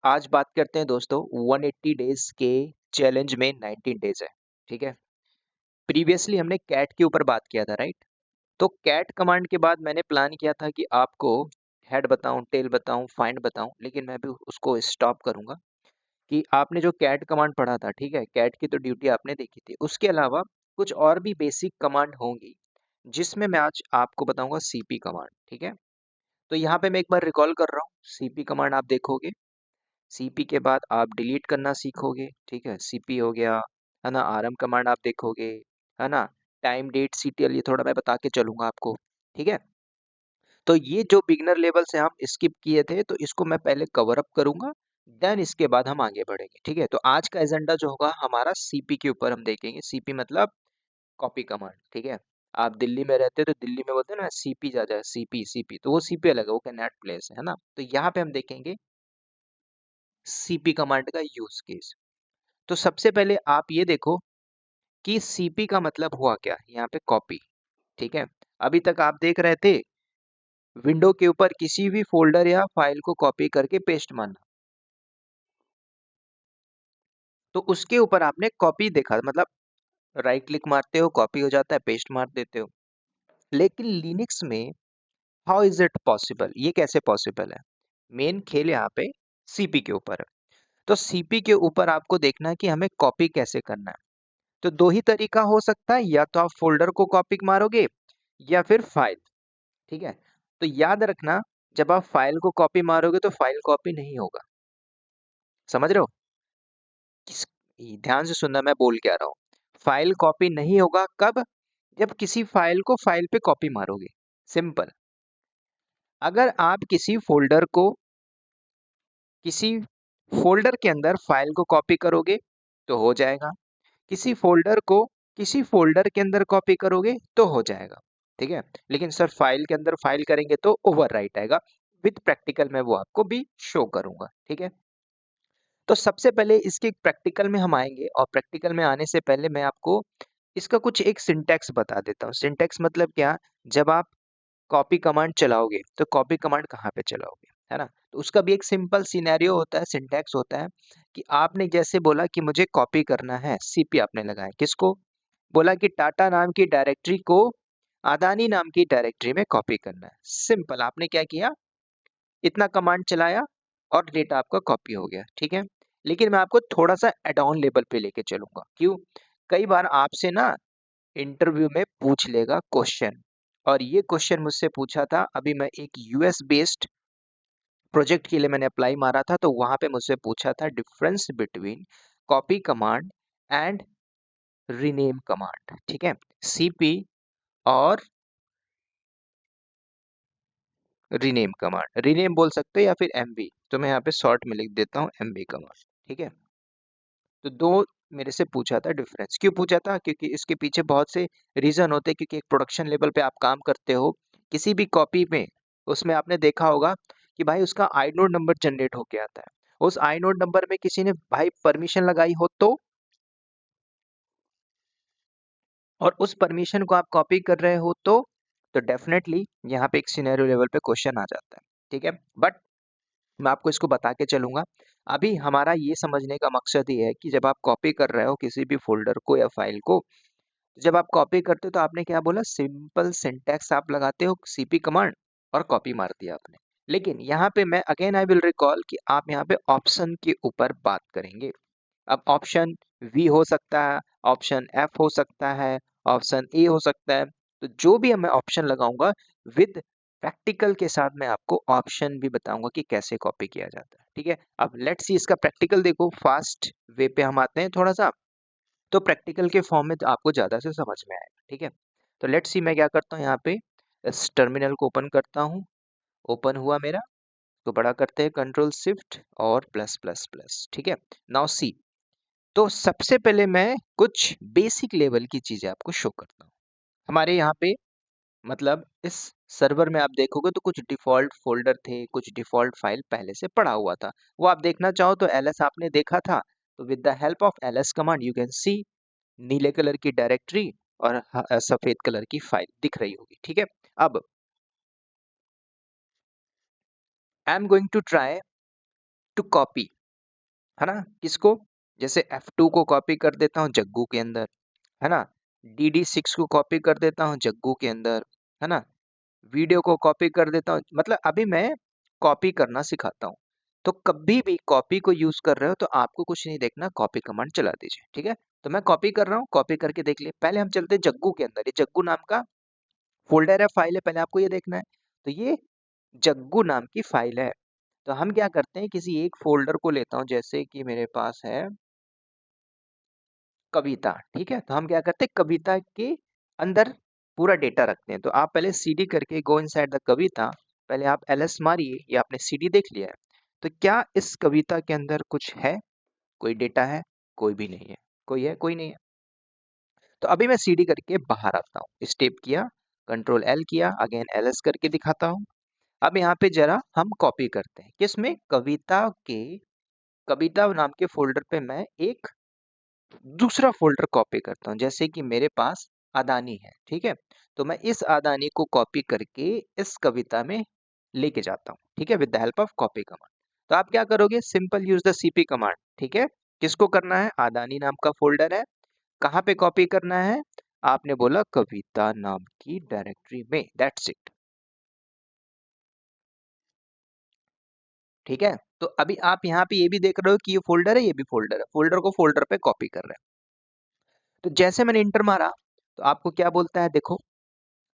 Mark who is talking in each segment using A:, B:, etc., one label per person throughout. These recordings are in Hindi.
A: आज बात करते हैं दोस्तों 180 डेज के चैलेंज में 19 डेज है। ठीक है। प्रीवियसली हमने कैट के ऊपर बात किया था, राइट? तो कैट कमांड के बाद मैंने प्लान किया था कि आपको हेड बताऊं, टेल बताऊं, फाइंड बताऊं, लेकिन मैं भी उसको स्टॉप करूंगा कि आपने जो कैट कमांड पढ़ा था, ठीक है, कैट की तो ड्यूटी आपने देखी थी, उसके अलावा कुछ और भी बेसिक कमांड होंगी जिसमें मैं आज आपको बताऊंगा सीपी कमांड। ठीक है। तो यहाँ पे मैं एक बार रिकॉल कर रहा हूँ। सीपी कमांड आप देखोगे, सीपी के बाद आप डिलीट करना सीखोगे। ठीक है, सीपी हो गया, है ना। आरएम कमांड आप देखोगे, है ना। टाइम डेट सीटीएल ये थोड़ा मैं बता के चलूंगा आपको। ठीक है। तो ये जो बिगनर लेवल से हम स्किप किए थे, तो इसको मैं पहले कवर अप करूंगा, देन इसके बाद हम आगे बढ़ेंगे। ठीक है। तो आज का एजेंडा जो होगा हमारा सीपी के ऊपर हम देखेंगे। सीपी मतलब कॉपी कमांड। ठीक है। आप दिल्ली में रहते हो तो दिल्ली में बोलते हैं ना सीपी जा जाए, सीपी सीपी, तो वो सीपी अलग है, वो कैनॉट प्लेस है ना। तो यहाँ पे हम देखेंगे सीपी कमांड का यूज केस। तो सबसे पहले आप ये देखो कि सीपी का मतलब हुआ क्या, यहाँ पे कॉपी। ठीक है। अभी तक आप देख रहे थे विंडो के ऊपर किसी भी फोल्डर या फाइल को कॉपी करके पेस्ट मारना, तो उसके ऊपर आपने कॉपी देखा, मतलब राइट क्लिक मारते हो, कॉपी हो जाता है, पेस्ट मार देते हो। लेकिन लिनक्स में हाउ इज इट पॉसिबल, ये कैसे पॉसिबल है? मेन खेल यहाँ पे सीपी के ऊपर है। तो सीपी के ऊपर आपको देखना है कि हमें कॉपी कैसे करना है। तो दो ही तरीका हो सकता है, या तो आप फोल्डर को कॉपी मारोगे या फिर फाइल। ठीक है। तो याद रखना, जब आप फाइल को कॉपी मारोगे तो फाइल कॉपी नहीं होगा। समझ रहे हो? किस ध्यान से सुनना, मैं बोल क्या रहा हूँ। फाइल कॉपी नहीं होगा कब? जब किसी फाइल को फाइल पे कॉपी मारोगे। सिंपल। अगर आप किसी फोल्डर के अंदर फाइल को कॉपी करोगे तो हो जाएगा, किसी फोल्डर को किसी फोल्डर के अंदर कॉपी करोगे तो हो जाएगा। ठीक है। लेकिन सर फाइल के अंदर फाइल करेंगे तो ओवरराइट आएगा। विद प्रैक्टिकल में वो आपको भी शो करूंगा। ठीक है। तो सबसे पहले इसके प्रैक्टिकल में हम आएंगे, और प्रैक्टिकल में आने से पहले मैं आपको इसका कुछ एक सिंटैक्स बता देता हूँ। सिंटैक्स मतलब क्या? जब आप कॉपी कमांड चलाओगे तो कॉपी कमांड कहाँ पे चलाओगे, है ना। तो उसका भी एक सिंपल सिनेरियो होता है, सिंटैक्स होता है कि आपने जैसे बोला कि मुझे कॉपी करना है, सीपी आपने लगाया, किसको? बोला कि टाटा नाम की डायरेक्टरी को अदानी नाम की डायरेक्टरी में कॉपी करना है। सिंपल, आपने क्या किया, इतना कमांड चलाया और डेटा आपका कॉपी हो गया। ठीक है। लेकिन मैं आपको थोड़ा सा एड ऑन लेवल पे लेके चलूंगा। क्यों? कई बार आपसे ना इंटरव्यू में पूछ लेगा क्वेश्चन, और ये क्वेश्चन मुझसे पूछा था, अभी मैं एक यूएस बेस्ड प्रोजेक्ट के लिए मैंने अप्लाई मारा था, तो वहां पे मुझसे पूछा था difference between copy command and rename command. ठीक है। सीपी और रीनेम कमांड, रीनेम बोल सकते हो या फिर एमवी, तो मैं यहाँ पे शॉर्ट में लिख देता हूँ एमवी कमांड। ठीक है। तो दो मेरे से पूछा था डिफरेंस। क्यों पूछा था? क्योंकि इसके पीछे बहुत से रीजन होते हैं। क्योंकि एक प्रोडक्शन लेवल पे आप काम करते हो किसी भी कॉपी में, उसमें आपने देखा होगा कि भाई उसका आइनोड नंबर जनरेट होके आता है। उस आइनोड नंबर में किसी ने भाई परमिशन लगाई हो और उस परमिशन को आप कॉपी कर रहे हो तो डेफिनेटली यहाँ पे एक सिनेरियो लेवल पे क्वेश्चन आ जाता है। ठीक है। बट मैं आपको इसको बता के चलूंगा। अभी हमारा ये समझने का मकसद ये है कि जब आप कॉपी कर रहे हो किसी भी फोल्डर को या फाइल को, जब आप कॉपी करते हो तो आपने क्या बोला, सिंपल सिंटैक्स आप लगाते हो सीपी कमांड और कॉपी मार दिया आपने। लेकिन यहाँ पे मैं अगेन आई विल रिकॉल कि आप यहाँ पे ऑप्शन के ऊपर बात करेंगे। अब ऑप्शन वी हो सकता है, ऑप्शन एफ हो सकता है, ऑप्शन ए हो सकता है। तो जो भी मैं ऑप्शन लगाऊंगा विद प्रैक्टिकल के साथ मैं आपको ऑप्शन भी बताऊंगा कि कैसे कॉपी किया जाता है। ठीक है। अब लेट्स सी इसका प्रैक्टिकल देखो, फास्ट वे पे हम आते हैं थोड़ा सा, तो प्रैक्टिकल के फॉर्म में तो आपको ज्यादा से समझ में आएगा। ठीक है। तो लेट्स सी मैं क्या करता हूँ, यहाँ पे इस टर्मिनल को ओपन करता हूँ। ओपन हुआ मेरा, तो बड़ा करते हैं कंट्रोल शिफ्ट और प्लस प्लस प्लस। ठीक है। नाउ सी, तो सबसे पहले मैं कुछ बेसिक लेवल की चीजें आपको शो करता हूँ। हमारे यहाँ पे मतलब इस सर्वर में आप देखोगे तो कुछ डिफॉल्ट फोल्डर थे, कुछ डिफॉल्ट फाइल पहले से पड़ा हुआ था। वो आप देखना चाहो तो एलएस आपने देखा था, तो with the help of LS command you can see नीले कलर की डायरेक्टरी और सफेद कलर की फाइल दिख रही होगी। ठीक है। अब I am going to try to copy है ना। किसको, जैसे F2 को कॉपी कर देता हूँ जग्गू के अंदर, है ना। DD6 को कॉपी कर देता हूँ जग्गू के अंदर, है ना। वीडियो को कॉपी कर देता हूँ, मतलब अभी मैं कॉपी करना सिखाता हूँ। तो कभी भी कॉपी को यूज कर रहे हो तो आपको कुछ नहीं देखना, कॉपी कमांड चला दीजिए, ठीक है। तो मैं कॉपी कर रहा हूँ, कॉपी करके देख लिए। पहले हम चलते हैं जग्गू के अंदर, ये जग्गू नाम का फोल्डर है, फाइल है, पहले आपको ये देखना है। तो ये जग्गू नाम की फाइल है। तो हम क्या करते हैं, किसी एक फोल्डर को लेता हूँ, जैसे कि मेरे पास है कविता, ठीक है। तो हम क्या करते हैं, कविता के अंदर पूरा डेटा रखते हैं। तो आप पहले सीडी करके गो इनसाइड द कविता, पहले आप एलएस मारिए, ये आपने सीडी देख लिया है। तो क्या इस कविता के अंदर कुछ है, कोई डेटा है? कोई भी नहीं है। कोई है? कोई नहीं है। तो अभी मैं सीडी करके बाहर आता हूँ, स्टेप किया, कंट्रोल एल किया, अगेन एलएस करके दिखाता हूँ। अब यहाँ पे जरा हम कॉपी करते हैं, किसमें, कविता के, कविता नाम के फोल्डर पे मैं एक दूसरा फोल्डर कॉपी करता हूँ, जैसे कि मेरे पास अदानी है, ठीक है। तो मैं इस अदानी को कॉपी करके इस कविता में लेके जाता हूँ, ठीक है, with the help of copy command. तो आप क्या करोगे, simple use the CP command, ठीक है। किसको करना है, अदानी नाम का फोल्डर है, कहाँ पे कॉपी करना है, आपने बोला कविता नाम की डायरेक्टरी में, दैट्स इट, ठीक है। तो अभी आप यहाँ पे ये भी देख रहे हो कि ये फोल्डर है, ये भी फोल्डर है, फोल्डर को फोल्डर पे कॉपी कर रहे हैं। तो जैसे मैंने इंटर मारा, तो आपको क्या बोलता है, देखो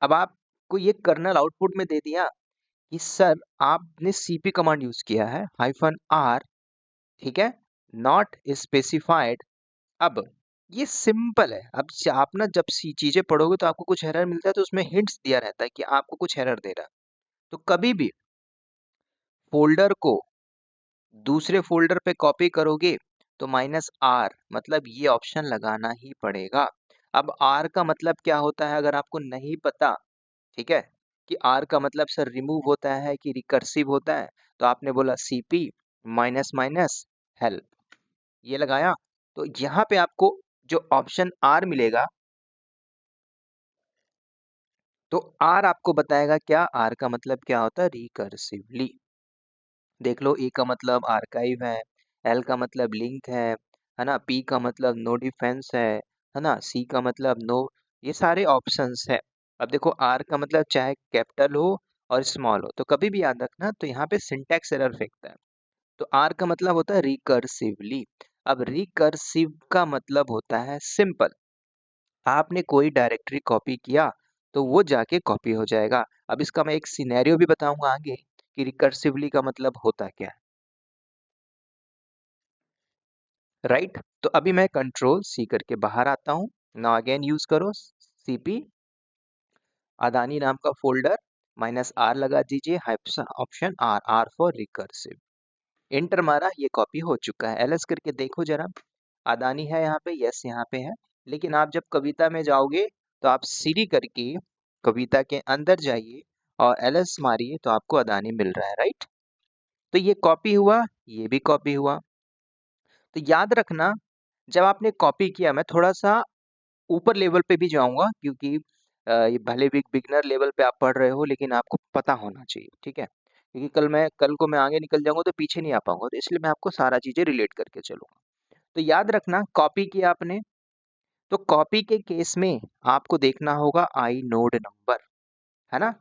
A: अब आपको ये कर्नल आउटपुट में दे दिया कि सर आपने सीपी कमांड यूज किया है -r, ठीक है, नॉट स्पेसिफाइड। अब ये सिंपल है। अब आप ना जब सी चीजें पढ़ोगे तो आपको कुछ एरर मिलता है, तो उसमें हिंट्स दिया रहता है कि आपको कुछ एरर दे रहा है। तो कभी भी फोल्डर को दूसरे फोल्डर पे कॉपी करोगे तो -r, मतलब ये ऑप्शन लगाना ही पड़ेगा। अब r का मतलब क्या होता है अगर आपको नहीं पता, ठीक है, कि r का मतलब सर रिमूव होता है कि रिकर्सिव होता है, तो आपने बोला cp -- हेल्प, ये लगाया। तो यहाँ पे आपको जो ऑप्शन r मिलेगा, तो r आपको बताएगा क्या, r का मतलब क्या होता है, रिकर्सिवली। देख लो, ए का मतलब आर्काइव है, एल का मतलब लिंक है ना, पी का मतलब नो डिफेंस है ना, सी का मतलब नो, ये सारे ऑप्शंस है। अब देखो आर का मतलब चाहे कैपिटल हो और स्मॉल हो, तो कभी भी याद रखना, तो यहाँ पे सिंटैक्स एरर फेंकता है। तो आर का मतलब होता है रिकर्सिवली। अब रिकर्सिव का मतलब होता है सिंपल, आपने कोई डायरेक्टरी कॉपी किया तो वो जाके कॉपी हो जाएगा। अब इसका मैं एक सिनेरियो भी बताऊंगा आगे कि रिकर्सिवली का मतलब होता क्या है, राइट। तो अभी मैं कंट्रोल सी करके बाहर आता हूँ। नाउ अगेन यूज करो सीपी, अदानी नाम का फोल्डर, -r लगा दीजिए, option R, R for recursive, enter मारा, ये कॉपी हो चुका है। एलएस करके देखो जरा, अदानी है यहाँ पे, यस यहाँ पे है। लेकिन आप जब कविता में जाओगे तो आप सीडी करके कविता के अंदर जाइए और एलएस मारिए, तो आपको अदानी मिल रहा है, राइट। तो ये कॉपी हुआ, ये भी कॉपी हुआ। तो याद रखना, जब आपने कॉपी किया, मैं थोड़ा सा ऊपर लेवल पे भी जाऊंगा, क्योंकि ये भले भी बिगनर लेवल पे आप पढ़ रहे हो, लेकिन आपको पता होना चाहिए, ठीक है। क्योंकि कल को मैं आगे निकल जाऊंगा तो पीछे नहीं आ पाऊंगा, तो इसलिए मैं आपको सारा चीजें रिलेट करके चलूंगा। तो याद रखना, कॉपी किया आपने, तो कॉपी के केस में आपको देखना होगा आई नोड नंबर, है ना।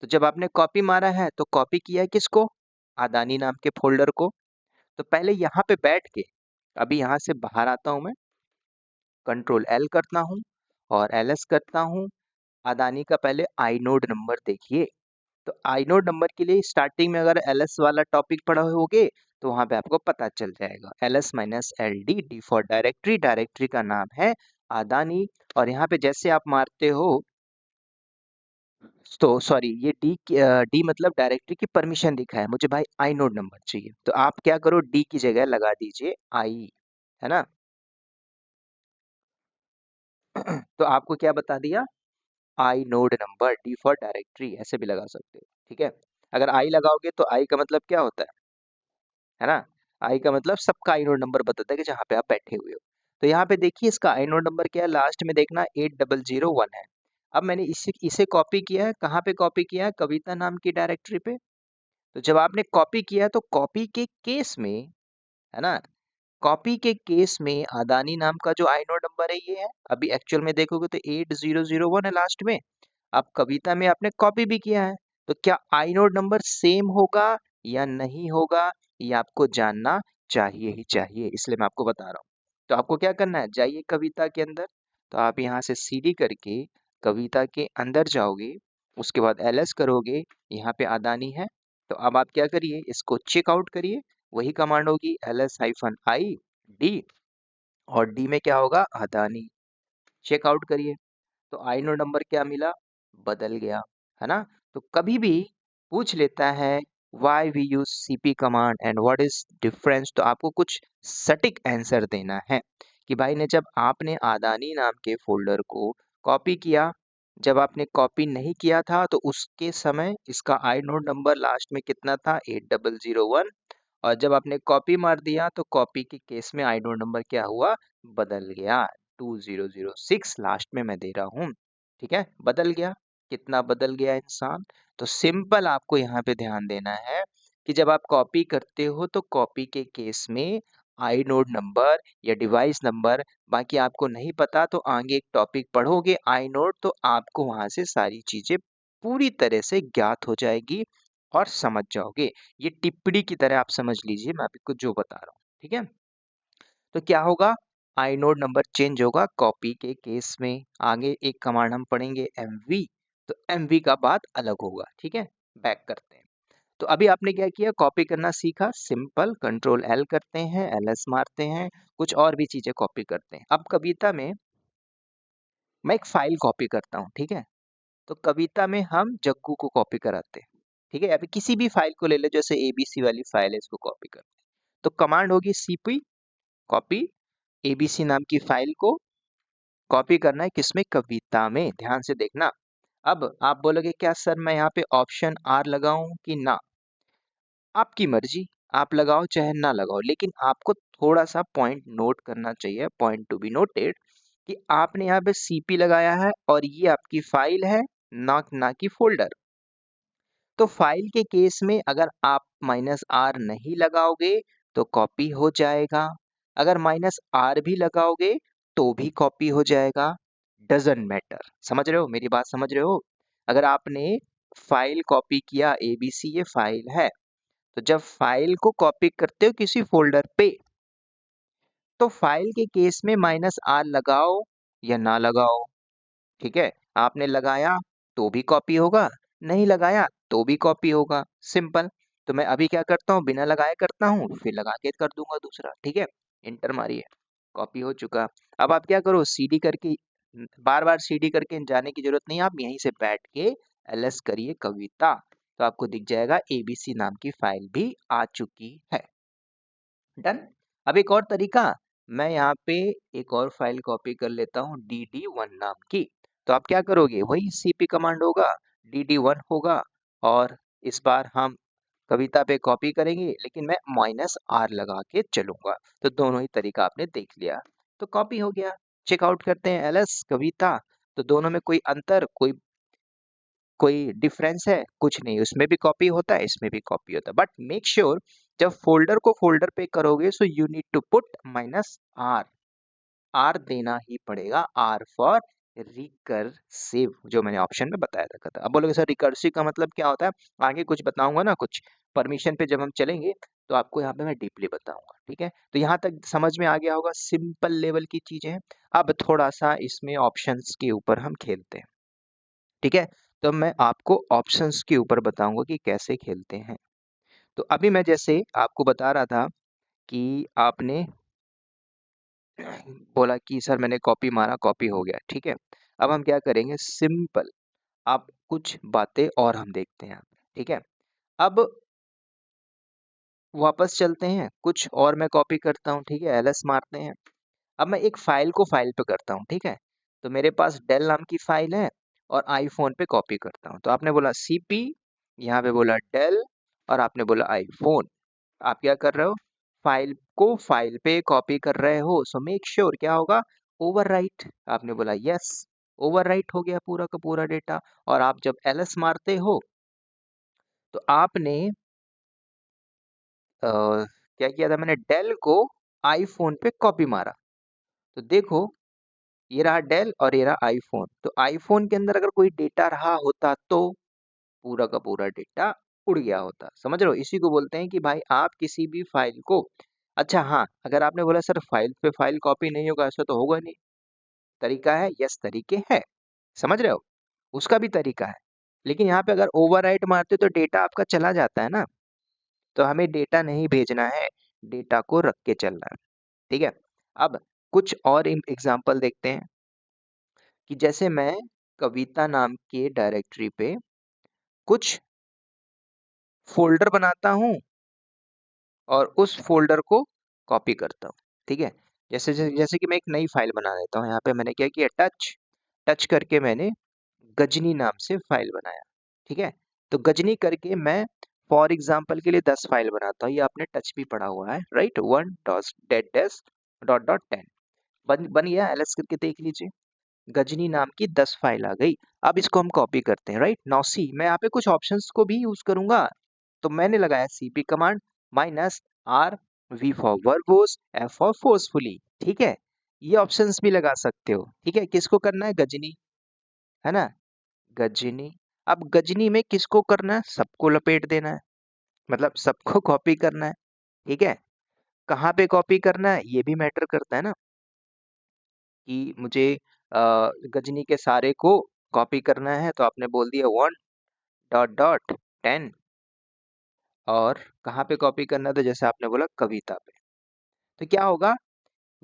A: तो जब आपने कॉपी मारा है तो कॉपी किया है किसको, अदानी नाम के फोल्डर को। तो पहले यहाँ पे बैठ के, अभी यहाँ से बाहर आता हूँ मैं, कंट्रोल एल करता हूँ और एलएस करता हूँ। अदानी का पहले आई नोड नंबर देखिए। तो आई नोड नंबर के लिए स्टार्टिंग में अगर एलएस वाला टॉपिक पढ़ा होगे तो वहां पे आपको पता चल जाएगा, LS-LD, D for directory, directory का नाम है अदानी। और यहाँ पे जैसे आप मारते हो, तो सॉरी, ये डी मतलब डायरेक्टरी की परमिशन दिखा है, मुझे भाई आई नोड नंबर चाहिए, तो आप क्या करो, डी की जगह लगा दीजिए आई, है ना। तो आपको क्या बता दिया, inode number, D for directory, ऐसे भी लगा सकते हो, ठीक है। अगर आई लगाओगे तो आई का मतलब क्या होता है ना, आई का मतलब सबका आई नोड नंबर बताता है कि जहाँ पे आप बैठे हुए हो। तो यहाँ पे देखिए इसका आई नोड नंबर क्या है, लास्ट में देखना 8001 है। अब मैंने इसे इसे कॉपी किया है, कहाँ पे कॉपी किया है, कविता नाम की डायरेक्टरी पे। तो जब आपने कॉपी किया है तो कॉपी के केस में, है ना, कॉपी के केस में अदानी नाम का जो आइनोड नंबर है ये है, अभी एक्चुअल में देखोगे तो 8001 है लास्ट में। अब कविता में आपने कॉपी भी किया है, तो क्या आइनोड नंबर सेम होगा या नहीं होगा, ये आपको जानना चाहिए ही चाहिए, इसलिए मैं आपको बता रहा हूँ। तो आपको क्या करना है, जाइए कविता के अंदर, तो आप यहाँ से सीडी करके कविता के अंदर जाओगे, उसके बाद एलएस करोगे, यहाँ पे अदानी है, तो अब आप क्या करिए, इसको चेकआउट करिए, वही कमांड होगी ls-i और डी में क्या होगा, अदानी। चेकआउट करिए, तो आइनोड नंबर क्या मिला, बदल गया, है ना। तो कभी भी पूछ लेता है why we use CP command and what is difference, तो आपको कुछ सटीक आंसर देना है कि भाई ने जब आपने अदानी नाम के फोल्डर को कॉपी किया, जब आपने कॉपी नहीं किया था तो उसके समय इसका आइनोड नंबर लास्ट में कितना था, 8001, और जब आपने कॉपी मार दिया तो कॉपी के केस में आइनोड नंबर क्या हुआ, बदल गया, 2006 लास्ट में मैं दे रहा हूँ, ठीक है, बदल गया। कितना बदल गया इंसान, तो सिंपल आपको यहाँ पे ध्यान देना है कि जब आप कॉपी करते हो तो कॉपी के केस में आइनोड नंबर या डिवाइस नंबर, बाकी आपको नहीं पता तो आगे एक टॉपिक पढ़ोगे आइनोड, तो आपको वहां से सारी चीजें पूरी तरह से ज्ञात हो जाएगी और समझ जाओगे। ये टिप्पणी की तरह आप समझ लीजिए मैं आपको जो बता रहा हूँ, ठीक है। तो क्या होगा, आइनोड नंबर चेंज होगा कॉपी के केस में। आगे एक कमांड हम पढ़ेंगे एमवी, तो एमवी का बात अलग होगा, ठीक है। बैक करते हैं, तो अभी आपने क्या किया, कॉपी करना सीखा, सिंपल कंट्रोल एल करते हैं, एलएस मारते हैं, कुछ और भी चीजें कॉपी करते हैं। अब कविता में मैं एक फाइल कॉपी करता हूँ, ठीक है, तो कविता में हम जग्गू को कॉपी कराते हैं, ठीक है। अभी किसी भी फाइल को ले ले, जैसे एबीसी वाली फाइल है, इसको कॉपी करते हैं, तो कमांड होगी सीपी कॉपी, एबीसी नाम की फाइल को कॉपी करना है, किसमें, कविता में, ध्यान से देखना। अब आप बोलोगे क्या सर मैं यहाँ पे ऑप्शन आर लगाऊं कि ना, आपकी मर्जी, आप लगाओ चाहे ना लगाओ, लेकिन आपको थोड़ा सा पॉइंट नोट करना चाहिए, पॉइंट टू बी नोटेड, कि आपने यहाँ पे सीपी लगाया है और ये आपकी फाइल है, ना कि फोल्डर। तो फाइल के केस में अगर आप -r नहीं लगाओगे तो कॉपी हो जाएगा, अगर -r भी लगाओगे तो भी कॉपी हो जाएगा, डजंट मैटर। समझ रहे हो, मेरी बात समझ रहे हो। अगर आपने फाइल कॉपी किया, एबीसी ये फाइल है, तो जब फाइल को कॉपी करते हो किसी फोल्डर पे, तो फाइल के केस में -r लगाओ या ना लगाओ, ठीक है। आपने लगाया तो भी कॉपी होगा, नहीं लगाया तो भी कॉपी होगा, सिंपल। तो मैं अभी क्या करता हूँ, बिना लगाए करता हूँ, फिर लगा के कर दूंगा दूसरा, ठीक है। इंटर मारिए, कॉपी हो चुका। अब आप क्या करो, सीडी करके, बार बार सीडी करके जाने की जरूरत नहीं, आप यहीं से बैठ के एलएस करिए कविता, तो आपको दिख जाएगा एबीसी नाम की फाइल भी आ चुकी है। डन। अब एक और तरीका, मैं यहाँ पे एक और फाइल कॉपी कर लेता हूँ dd1 नाम की, तो आप क्या करोगे, वही cp कमांड होगा, dd1 होगा, और इस बार हम कविता पे कॉपी करेंगे, लेकिन मैं -r लगा के चलूंगा, तो दोनों ही तरीका आपने देख लिया, तो कॉपी हो गया। चेकआउट करते हैं एलएस कविता, तो दोनों में कोई अंतर, कोई डिफरेंस है, कुछ नहीं, उसमें भी कॉपी होता है, इसमें भी कॉपी होता है, बट मेक श्योर जब फोल्डर को फोल्डर पे करोगे so you need to put -r, r देना ही पड़ेगा, r फॉर रिकर्सिव, जो मैंने ऑप्शन में बताया था। अब बोलोगे सर रिकर्सिव का मतलब क्या होता है, आगे कुछ बताऊंगा ना, कुछ परमिशन पे जब हम चलेंगे तो आपको यहाँ पे मैं डीपली बताऊंगा, ठीक है। तो यहाँ तक समझ में आ गया होगा, सिंपल लेवल की चीजें हैं। अब थोड़ा सा इसमें ऑप्शंस के ऊपर हम खेलते हैं, ठीक है। तो मैं आपको ऑप्शंस के ऊपर बताऊंगा कि कैसे खेलते हैं। तो अभी मैं जैसे आपको बता रहा था कि आपने बोला कि सर मैंने कॉपी मारा, कॉपी हो गया, ठीक है। अब हम क्या करेंगे, सिंपल, आप कुछ बातें और हम देखते हैं, ठीक है। अब वापस चलते हैं, कुछ और मैं कॉपी करता हूँ, ठीक है, एलएस मारते हैं। अब मैं एक फाइल को फाइल पे करता हूँ, ठीक है। तो मेरे पास डेल नाम की फाइल है और आईफोन पे कॉपी करता हूँ, तो आपने बोला सीपी, यहाँ पे बोला डेल, और आपने बोला आईफोन। आप क्या कर रहे हो, फाइल को फाइल पे कॉपी कर रहे हो, सो मेक श्योर क्या होगा, ओवरराइट। आपने बोला यस, ओवरराइट हो गया पूरा का पूरा डेटा। और आप जब एलएस मारते हो तो आपने क्या किया था, मैंने डेल को आईफोन पे कॉपी मारा। तो देखो ये रहा डेल और ये रहा आईफोन। तो आईफोन के अंदर अगर कोई डेटा रहा होता तो पूरा का पूरा डेटा उड़ गया होता। समझ रहे हो? इसी को बोलते हैं कि भाई आप किसी भी फाइल को, अच्छा हाँ, अगर आपने बोला सर फाइल पे फाइल कॉपी नहीं होगा, ऐसा तो होगा नहीं। तरीका है, यस तरीके है, समझ रहे हो? उसका भी तरीका है। लेकिन यहाँ पे अगर ओवरराइट मारते तो डेटा आपका चला जाता है ना। तो हमें डेटा नहीं भेजना है, डेटा को रख के चलना है। ठीक है, अब कुछ और एग्जाम्पल देखते हैं कि जैसे मैं कविता नाम के डायरेक्टरी पे कुछ फोल्डर बनाता हूँ और उस फोल्डर को कॉपी करता हूँ। ठीक है, जैसे जैसे जैसे कि मैं एक नई फाइल बना देता हूँ। यहाँ पे मैंने क्या किया, टच टच करके मैंने गजनी नाम से फाइल बनाया। ठीक है, तो गजनी करके मैं फॉर एग्जाम्पल के लिए 10 फाइल बनाता हूँ। ये आपने टच भी पढ़ा हुआ है, right? 1 dot dash dot dot 10 बन गया। एलएस करके देख लीजिए, गजनी नाम की 10 फाइल आ गई। अब इसको हम कॉपी करते हैं, राइट? नाउ सी, मैं यहाँ पे कुछ ऑप्शंस को भी यूज करूंगा। तो मैंने लगाया CP command minus R, V for verbose, F for forcefully. ठीक है, ये ऑप्शंस भी लगा सकते हो। ठीक है, किसको करना है? गजनी, है ना? गजनी। अब गजनी में किसको करना है? सबको लपेट देना है, मतलब सबको कॉपी करना है। ठीक है, कहाँ पे कॉपी करना है ये भी मैटर करता है ना, कि मुझे गजनी के सारे को कॉपी करना है। तो आपने बोल दिया 1 डॉट डॉट 10, और कहाँ पे कॉपी करना है? तो जैसे आपने बोला कविता पे। तो क्या होगा,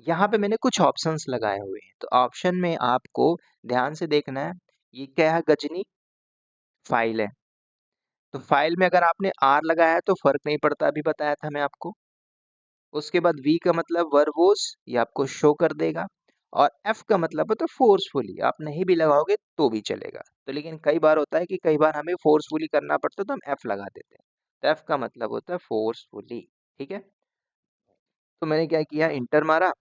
A: यहाँ पे मैंने कुछ ऑप्शंस लगाए हुए हैं। तो ऑप्शन में आपको ध्यान से देखना है, ये क्या है? गजनी फाइल है। तो फाइल में अगर आपने आर लगाया है तो फर्क नहीं पड़ता, अभी बताया था मैं आपको। उसके बाद वी का मतलब वर्बोस, ये आपको शो कर देगा। और एफ का मतलब होता है फोर्सफुली, आप नहीं भी लगाओगे तो भी चलेगा। तो लेकिन कई बार होता है कि कई बार हमें फोर्सफुली करना पड़ता है तो हम एफ लगा देते हैं। तो एफ का मतलब होता है फोर्सफुली। ठीक है, तो मैंने क्या किया, इंटर मारा।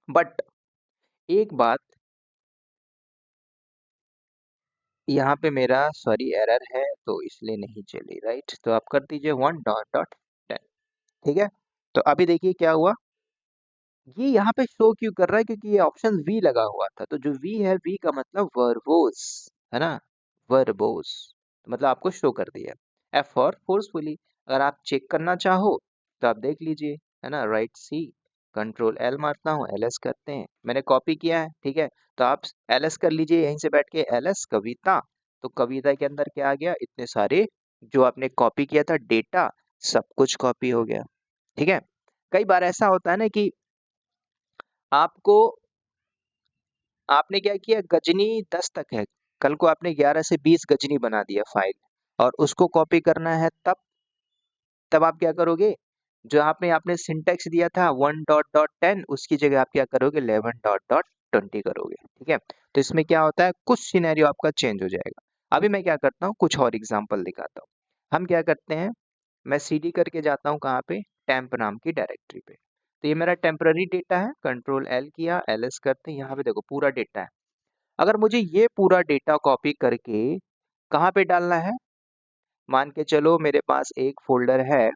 A: बट एक बात यहाँ पे मेरा सॉरी एरर है, तो इसलिए नहीं चली, राइट? तो आप कर दीजिए 1 डॉट डॉट 10। ठीक है, तो अभी देखिए क्या हुआ, ये यहाँ पे शो क्यों कर रहा है? क्योंकि ये ऑप्शन वी लगा हुआ था। तो जो वी है, वी का मतलब वर्बोस, है ना? वर्बोस, तो मतलब आपको शो कर दिया। एफ फॉर फोर्सफुली, अगर आप चेक करना चाहो तो आप देख लीजिए, है ना? राइट सी, कंट्रोल एल मारता हूँ, एलएस करते हैं, मैंने कॉपी किया है। ठीक है, तो आप एलएस कर लीजिए यहीं से बैठ के, एलएस कविता। तो कविता के अंदर क्या आ गया? इतने सारे जो आपने कॉपी किया था डेटा, सब कुछ कॉपी हो गया। ठीक है, कई बार ऐसा होता है ना कि आपको, आपने क्या किया, गजनी 10 तक है, कल को आपने 11 से 20 गजनी बना दिया फाइल, और उसको कॉपी करना है। तब आप क्या करोगे, जो आपने आपने सिंटेक्स दिया था 1 डॉट डॉट 10, उसकी जगह आप क्या करोगे, 11 डॉट डॉट 20 करोगे। ठीक है, तो इसमें क्या होता है, कुछ सिनेरियो आपका चेंज हो जाएगा। अभी मैं क्या करता हूँ, कुछ और एग्जाम्पल दिखाता हूँ। हम क्या करते हैं, मैं सीडी करके जाता हूँ कहाँ पे, टेम्प नाम की डायरेक्टरी पे। तो ये मेरा टेम्पररी डेटा है, कंट्रोल एल किया, एलएस करते हैं, यहाँ पे देखो पूरा डेटा है। अगर मुझे ये पूरा डेटा कॉपी करके कहाँ पे डालना है, मान के चलो मेरे पास एक फोल्डर है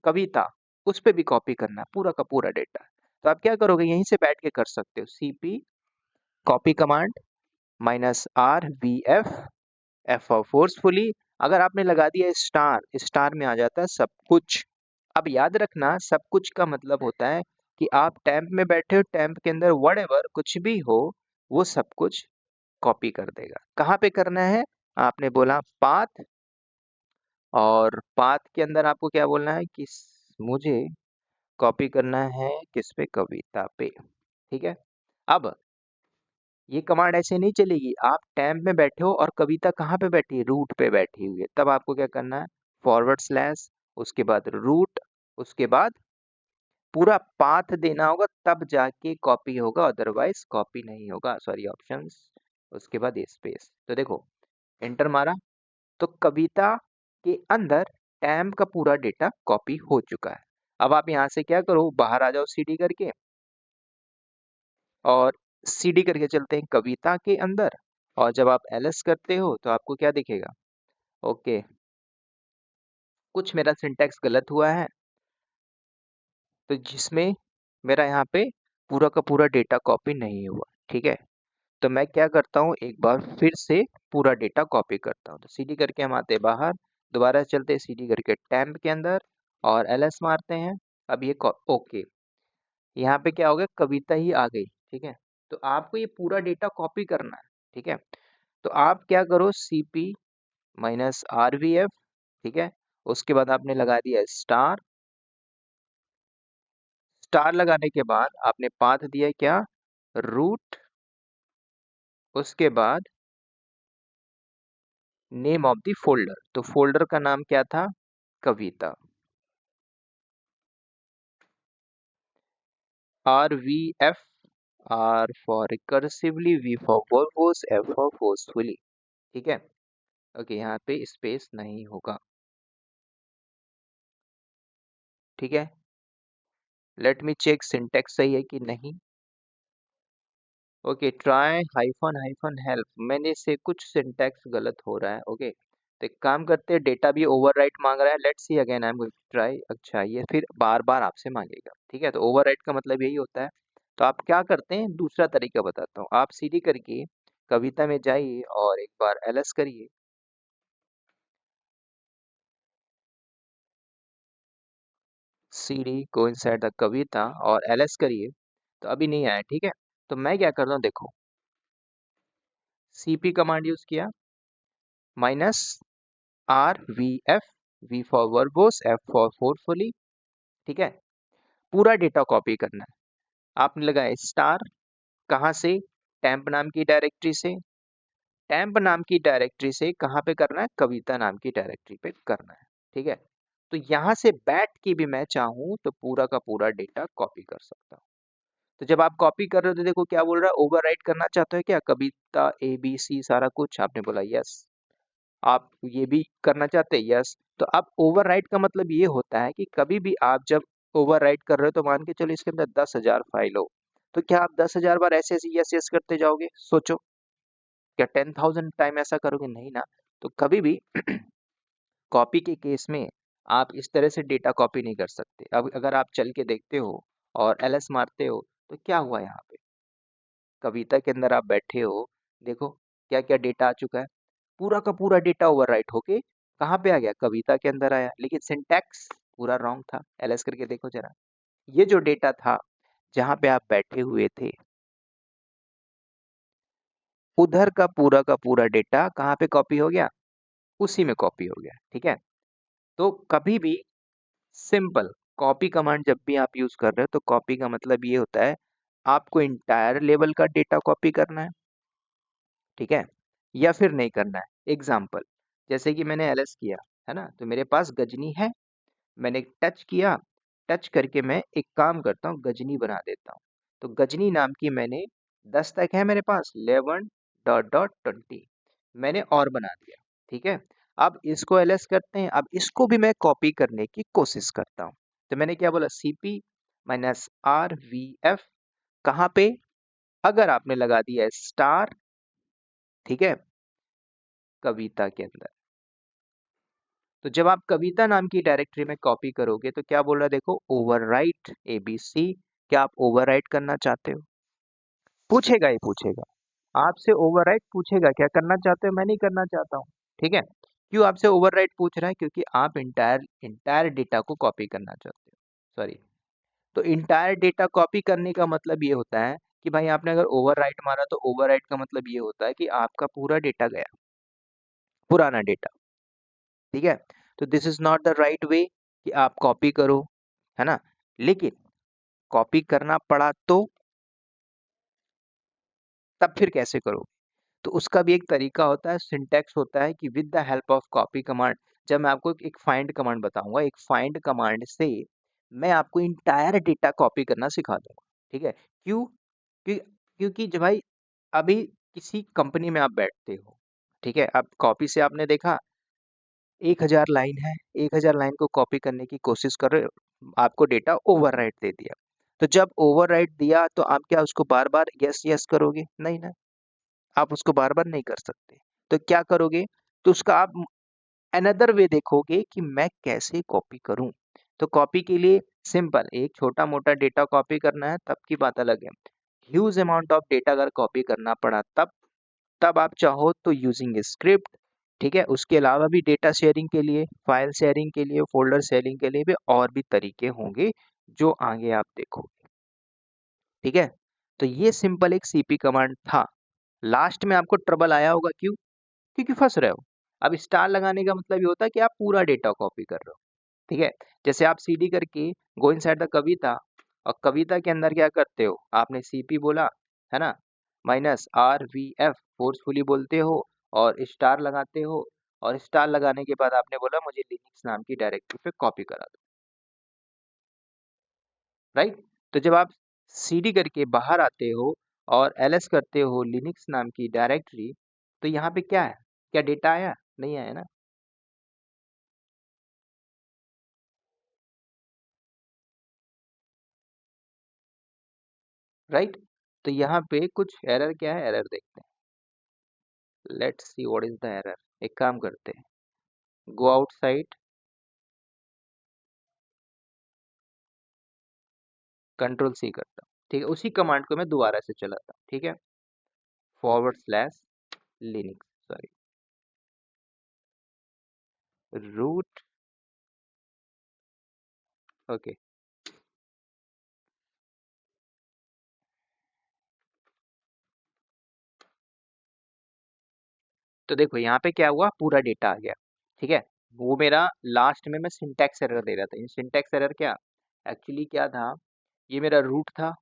A: कविता, उस पे भी कॉपी करना है पूरा का पूरा डेटा। तो आप क्या करोगे, यहीं से बैठ के कर सकते हो, CP copy command minus R V F, F for forcefully. अगर आपने लगा दिया स्टार, स्टार में आ जाता है सब कुछ। अब याद रखना, सब कुछ का मतलब होता है कि आप टैम्प में बैठे हो, टैम्प के अंदर व्हाटएवर कुछ भी हो, वो सब कुछ कॉपी कर देगा। कहाँ पे करना है, आपने बोला पाथ, और पाथ के अंदर आपको क्या बोलना है कि मुझे कॉपी करना है किस पे, कविता पे। ठीक है, अब ये कमांड ऐसे नहीं चलेगी, आप टैब में बैठे हो और कविता कहाँ पे बैठी है, रूट पे बैठी हुई है। तब आपको क्या करना है, फॉरवर्ड स्लैश, उसके बाद रूट, उसके बाद पूरा पाथ देना होगा, तब जाके कॉपी होगा, अदरवाइज कॉपी नहीं होगा। सॉरी, ऑप्शंस, उसके बाद ये स्पेस। तो देखो एंटर मारा, तो कविता के अंदर टैम का पूरा डेटा कॉपी हो चुका है। अब आप यहाँ से क्या करो, बाहर आ जाओ सीडी करके, और सीडी करके चलते हैं कविता के अंदर। और जब आप एलएस करते हो तो आपको क्या दिखेगा, ओके, कुछ मेरा सिंटैक्स गलत हुआ है, तो जिसमें मेरा यहाँ पे पूरा का पूरा डेटा कॉपी नहीं हुआ, ठीक है। तो मैं क्या करता हूँ, एक बार फिर से पूरा डेटा कॉपी करता हूँ। तो सीडी करके हम आते हैं बाहर, दोबारा चलते हैं सीडी करके टेम्प के अंदर और एलएस मारते हैं। अब ये ओके, यहाँ पे क्या हो गया, कविता ही आ गई, ठीक है। तो आपको ये पूरा डेटा कॉपी करना है, ठीक है। तो आप क्या करो, सीपी माइनस RVF, ठीक है। उसके बाद आपने लगा दिया स्टार, स्टार लगाने के बाद आपने पाथ दिया क्या, रूट, उसके बाद नेम ऑफ द फोल्डर, तो फोल्डर का नाम क्या था, कविता। RVF, R for recursively, V for verbose, F for forcefully, ठीक है। ओके, यहाँ पे स्पेस नहीं होगा, ठीक है। लेट मी चेक सिंटेक्स सही है कि नहीं। Okay, try hyphen hyphen help, मैंने से कुछ सिंटेक्स गलत हो रहा है। ओके, तो एक काम करते हैं, डेटा भी ओवरराइट मांग रहा है, let's see again, I am going to try. अच्छा, ये फिर बार बार आपसे मांगेगा, ठीक है। तो ओवरराइट का मतलब यही होता है। तो आप क्या करते हैं, दूसरा तरीका बताता हूँ, आप सीडी करके कविता में जाइए और एक बार एलएस करिए। सीडी गो इनसाइड द कविता और एलएस करिए, तो अभी नहीं आया, ठीक है। तो मैं क्या करता हूँ, देखो, सीपी कमांड यूज किया, minus RVF, V for verbose, F for forcefully, ठीक है। पूरा डेटा कॉपी करना है। आपने लगाया स्टार, कहाँ से, टेम्प नाम की डायरेक्टरी से, टेम्प नाम की डायरेक्टरी से कहाँ पे करना है, कविता नाम की डायरेक्टरी पे करना है, ठीक है। तो यहाँ से बैठ के भी मैं चाहूँ तो पूरा का पूरा डेटा कॉपी कर सकता हूँ। तो जब आप कॉपी कर रहे हो तो देखो क्या बोल रहा है, ओवरराइट करना चाहते हो क्या, कविता ABC सारा कुछ, आपने बोला यस। आप ये भी करना चाहते हैं, यस। तो अब ओवरराइट का मतलब ये होता है कि कभी भी आप जब ओवरराइट कर रहे हो, तो मान के चलो इसके अंदर 10,000 फाइल हो, तो क्या आप 10,000 बार ऐसे ऐसे यस यस करते जाओगे, सोचो, क्या 10,000 टाइम ऐसा करोगे, नहीं ना। तो कभी भी कॉपी के केस में आप इस तरह से डेटा कॉपी नहीं कर सकते। अब अगर आप चल के देखते हो और एलएस मारते हो, तो क्या हुआ यहाँ पे, कविता के अंदर आप बैठे हो, देखो क्या क्या डेटा आ चुका है, पूरा का पूरा डेटा ओवरराइट होके कहाँ पे आ गया, कविता के अंदर आया, लेकिन सिंटैक्स पूरा रॉन्ग था। एलएस करके देखो जरा, ये जो डेटा था जहां पे आप बैठे हुए थे, उधर का पूरा डेटा कहाँ पे कॉपी हो गया, उसी में कॉपी हो गया, ठीक है। तो कभी भी सिंपल कॉपी कमांड जब भी आप यूज कर रहे हो, तो कॉपी का मतलब ये होता है, आपको इंटायर लेवल का डेटा कॉपी करना है, ठीक है, या फिर नहीं करना है। एग्जाम्पल, जैसे कि मैंने एलएस किया है ना, तो मेरे पास गजनी है, मैंने टच किया, टच करके मैं एक काम करता हूँ, गजनी बना देता हूँ। तो गजनी नाम की मैंने 10 तक है मेरे पास, 11 ... मैंने और बना दिया, ठीक है। अब इसको एलएस करते हैं, अब इसको भी मैं कॉपी करने की कोशिश करता हूँ। तो मैंने क्या बोला, सीपी माइनस RVF, कहाँ पे, अगर आपने लगा दिया स्टार, ठीक है, कविता के अंदर, तो जब आप कविता नाम की डायरेक्टरी में कॉपी करोगे तो क्या बोल रहा है, देखो, ओवरराइट ABC, क्या आप ओवरराइट करना चाहते हो, पूछेगा ही पूछेगा, आपसे ओवरराइट पूछेगा, क्या करना चाहते हो, मैं नहीं करना चाहता हूँ, ठीक है। क्यों आपसे ओवरराइट पूछ रहा है, क्योंकि आप इंटायर इंटायर डेटा को कॉपी करना चाहते हो, सॉरी। तो इंटायर डेटा कॉपी करने का मतलब ये होता है कि भाई आपने अगर ओवरराइट मारा, तो ओवरराइट का मतलब ये होता है कि आपका पूरा डेटा गया, पुराना डेटा, ठीक है। तो this is not the right way कि आप कॉपी करो, है ना। लेकिन कॉपी करना पड़ा तो तब फिर कैसे करो, तो उसका भी एक तरीका होता है, सिंटैक्स होता है कि with the help of copy command, जब मैं आपको एक फाइंड कमांड बताऊंगा, एक फाइंड कमांड से मैं आपको इंटायर डेटा कॉपी करना सिखा दूंगा, ठीक है। क्यों, क्योंकि जब भाई अभी किसी कंपनी में आप बैठते हो, ठीक है, अब कॉपी से आपने देखा 1,000 लाइन है, 1,000 लाइन को कॉपी करने की कोशिश कर रहे हो, आपको डेटा ओवरराइट दे दिया। तो जब ओवरराइट दिया तो आप क्या उसको बार बार यस यस करोगे, नहीं ना, आप उसको बार बार नहीं कर सकते। तो क्या करोगे, तो उसका आप अनदर वे देखोगे कि मैं कैसे कॉपी करूं। तो कॉपी के लिए सिंपल, एक छोटा मोटा डेटा कॉपी करना है तब की बात अलग है। ह्यूज अमाउंट ऑफ डेटा अगर कॉपी करना पड़ा तब आप चाहो तो यूजिंग स्क्रिप्ट, ठीक है। उसके अलावा भी डेटा शेयरिंग के लिए, फाइल शेयरिंग के लिए, फोल्डर शेयरिंग के लिए भी और भी तरीके होंगे जो आगे आप देखोगे, ठीक है। तो ये सिंपल एक सीपी कमांड था। लास्ट में आपको ट्रबल आया होगा, क्यों? क्योंकि फंस रहे हो। अब स्टार लगाने का मतलब ये होता है कि आप पूरा डेटा कॉपी कर रहे हो, ठीक है। जैसे आप सीडी करके गो इनसाइड द कविता, और कविता के अंदर क्या करते हो, आपने सीपी बोला, है ना, माइनस RVF फोर्सफुली बोलते हो और स्टार लगाते हो, और स्टार लगाने के बाद आपने बोला मुझे लिनक्स नाम की डायरेक्टरी पे कॉपी करा दो, राइट। तो जब आप सीडी करके बाहर आते हो और ls करते हो लिनक्स नाम की डायरेक्टरी, तो यहाँ पे क्या है, क्या डेटा आया? नहीं आया ना, राइट। तो यहाँ पे कुछ एरर, क्या है एरर देखते हैं। Let's see what is the error. एक काम करते हैं, गो आउटसाइड, कंट्रोल C करता हूँ, ठीक है। उसी कमांड को मैं दोबारा से चलाता हूँ, ठीक है। /linux, sorry, root, okay. तो देखो यहाँ पे क्या हुआ, पूरा डेटा आ गया, ठीक है। वो मेरा लास्ट में मैं सिंटैक्स एरर दे रहा था। सिंटैक्स एरर क्या, एक्चुअली क्या था, ये मेरा रूट था,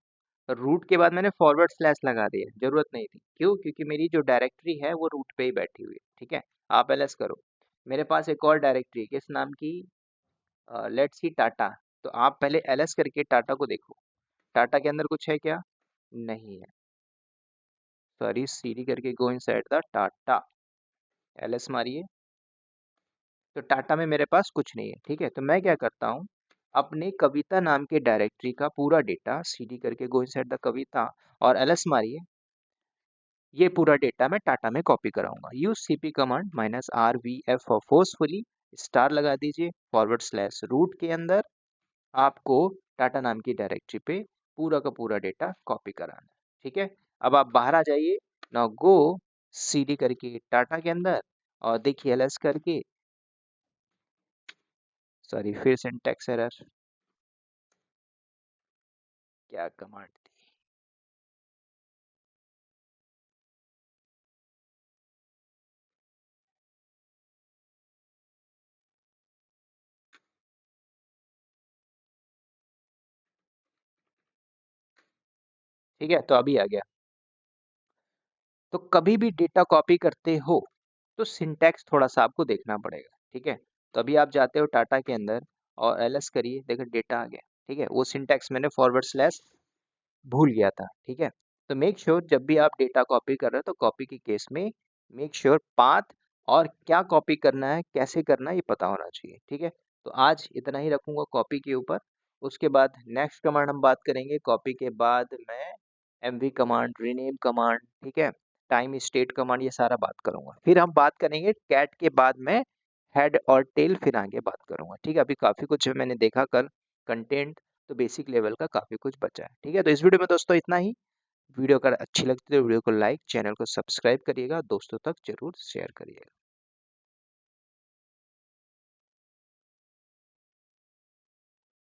A: रूट के बाद मैंने /, लगा दिया, जरूरत नहीं थी। क्यों? क्योंकि मेरी जो डायरेक्टरी है वो रूट पे ही बैठी हुई है, ठीक है। आप ls करो, मेरे पास एक और डायरेक्टरी है, किस नाम की, लेट्स सी टाटा। तो आप पहले ls करके टाटा को देखो, टाटा के अंदर कुछ है क्या? नहीं है। सॉरी, सीडी करके go inside the Tata, ls मारिए, तो टाटा में मेरे पास कुछ नहीं है, ठीक है। तो मैं क्या करता हूँ, अपने कविता नाम के डायरेक्टरी का पूरा डेटा सीडी करके गो इनसाइड द कविता और ls मारिए, ये पूरा डेटा मैं टाटा में कॉपी कराऊंगा। यूज सीपी कमांड -RVF और फोर्सफुली स्टार लगा दीजिए, /रूट के अंदर आपको टाटा नाम की डायरेक्टरी पे पूरा का पूरा डेटा कॉपी कराना है, ठीक है। अब आप बाहर आ जाइए, नाउ गो सीडी करके टाटा के अंदर और देखिए ls करके, सॉरी फिर सिंटैक्स एरर, क्या कमांड थी, ठीक है। तो अभी आ गया। तो कभी भी डेटा कॉपी करते हो तो सिंटैक्स थोड़ा सा आपको देखना पड़ेगा, ठीक है। तो अभी आप जाते हो टाटा के अंदर और ls करिए, देखो डेटा आ गया, ठीक है। वो सिंटैक्स मैंने /, भूल गया था, ठीक है। तो मेक श्योर जब भी आप डेटा कॉपी कर रहे हो तो कॉपी के केस में मेक श्योर पाथ और क्या कॉपी करना है, कैसे करना है, ये पता होना चाहिए, ठीक है। तो आज इतना ही रखूंगा कॉपी के ऊपर। उसके बाद नेक्स्ट कमांड हम बात करेंगे, कॉपी के बाद मैं mv कमांड, रीनेम कमांड, ठीक है, टाइम स्टेट कमांड, ये सारा बात करूंगा। फिर हम बात करेंगे कैट के बाद में हेड और टेल, फिर आगे बात करूंगा, ठीक है। अभी काफी कुछ मैंने देखा कल कंटेंट, तो बेसिक लेवल का काफी कुछ बचा है, ठीक है। तो इस वीडियो में दोस्तों इतना ही। वीडियो अगर अच्छी लगती है तो वीडियो को लाइक, चैनल को सब्सक्राइब करिएगा, दोस्तों तक जरूर शेयर करिएगा।